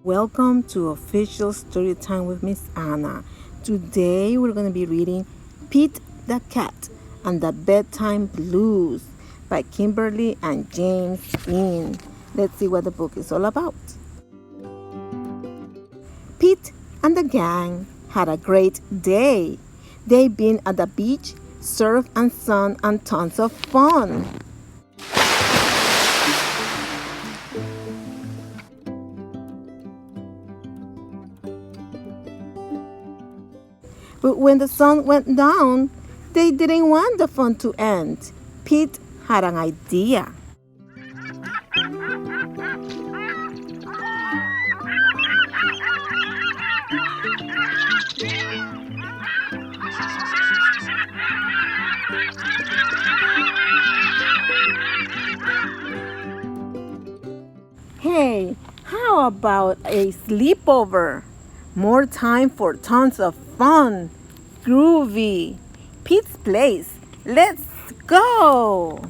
Welcome to Official Storytime with Miss Anna. Today we're going to be reading Pete the Cat and the Bedtime Blues by Kimberly and James Dean. Let's see what the book is all about. Pete and the gang had a great day. They'd been at the beach, surf and sun, and tons of fun. But when the sun went down, they didn't want the fun to end. Pete had an idea. Hey, how about a sleepover? More time for tons of fun. Groovy. Pete's place. Let's go.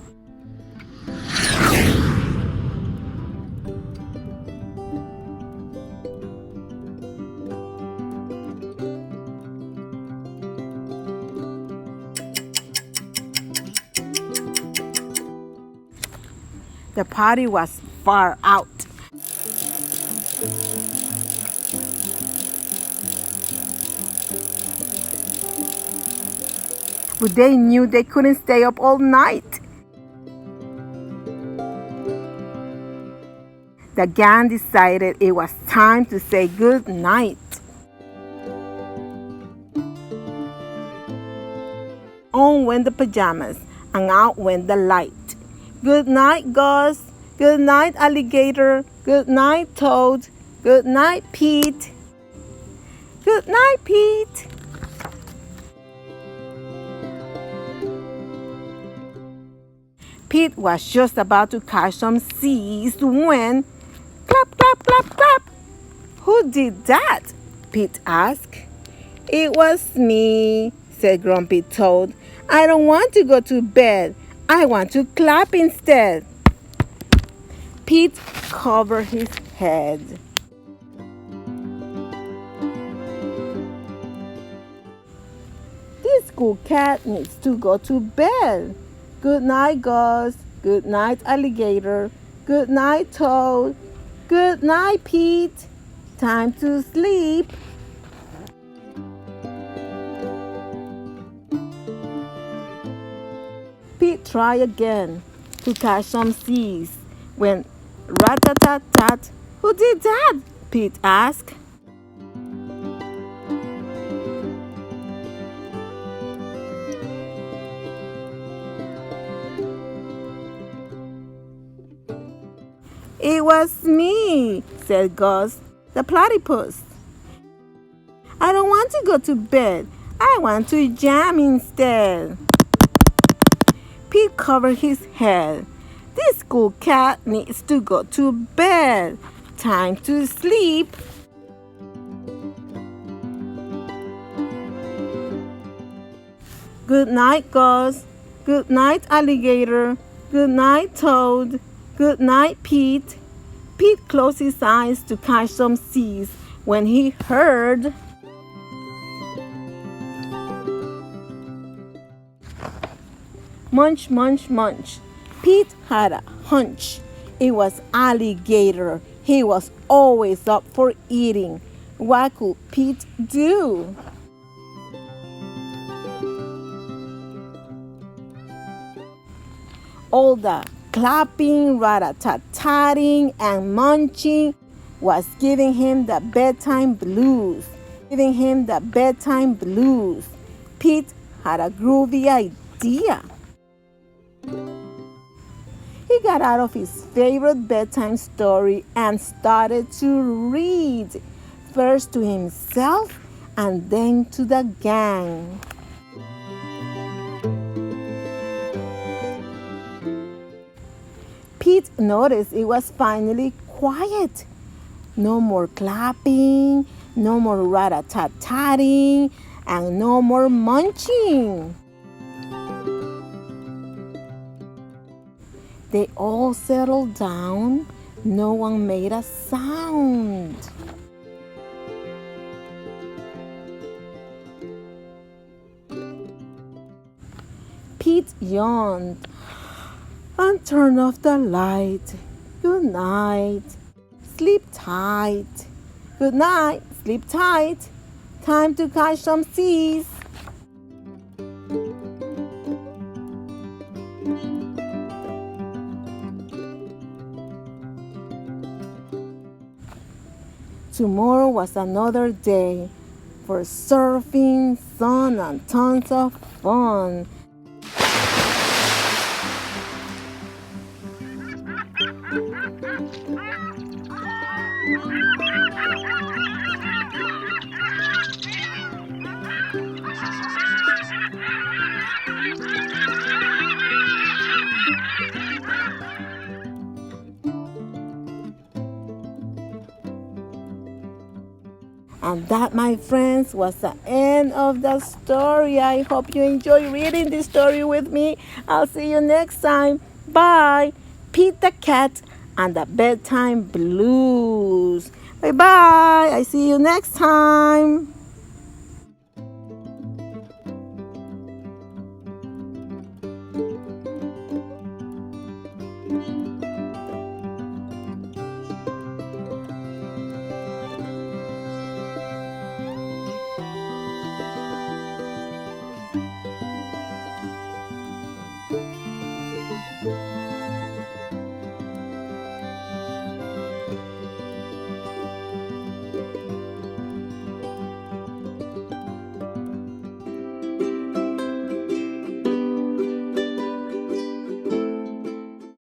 The party was far out. But they knew they couldn't stay up all night. The gang decided it was time to say good night. On went the pajamas and out went the light. Good night, Gus. Good night, alligator. Good night, Toad. Good night, Pete. Good night, Pete. Pete was just about to catch some seas when clap, clap, clap, clap. Who did that? Pete asked. It was me, said Grumpy Toad. I don't want to go to bed. I want to clap instead. Pete covered his head. This cool cat needs to go to bed. Good night, Gus. Good night, alligator. Good night, Toad. Good night, Pete. Time to sleep. Pete tried again to catch some seas when rat-a-tat-tat. Who did that? Pete asked. It was me, said Gus, the platypus. I don't want to go to bed. I want to jam instead. Pete covered his head. This cool cat needs to go to bed. Time to sleep. Good night, Gus. Good night, alligator. Good night, Toad. Good night, Pete. Pete closed his eyes to catch some seas when he heard munch, munch, munch. Pete had a hunch. It was alligator. He was always up for eating. What could Pete do? All the clapping, rat-a-tat-tatting, and munching was giving him the bedtime blues. Pete had a groovy idea. He got out of his favorite bedtime story and started to read, first to himself and then to the gang. Pete noticed it was finally quiet. No more clapping, no more rat-a-tat-tatting, and no more munching. They all settled down. No one made a sound. yawned, and turned off the light. Good night. Sleep tight. Good night. Sleep tight. Time to catch some seas. Tomorrow was another day for surfing, sun, and tons of fun. And that, my friends, was the end of the story. I hope you enjoy reading this story with me. I'll see you next time. Bye. Pete the Cat and the Bedtime Blues. Bye-bye. I see you next time.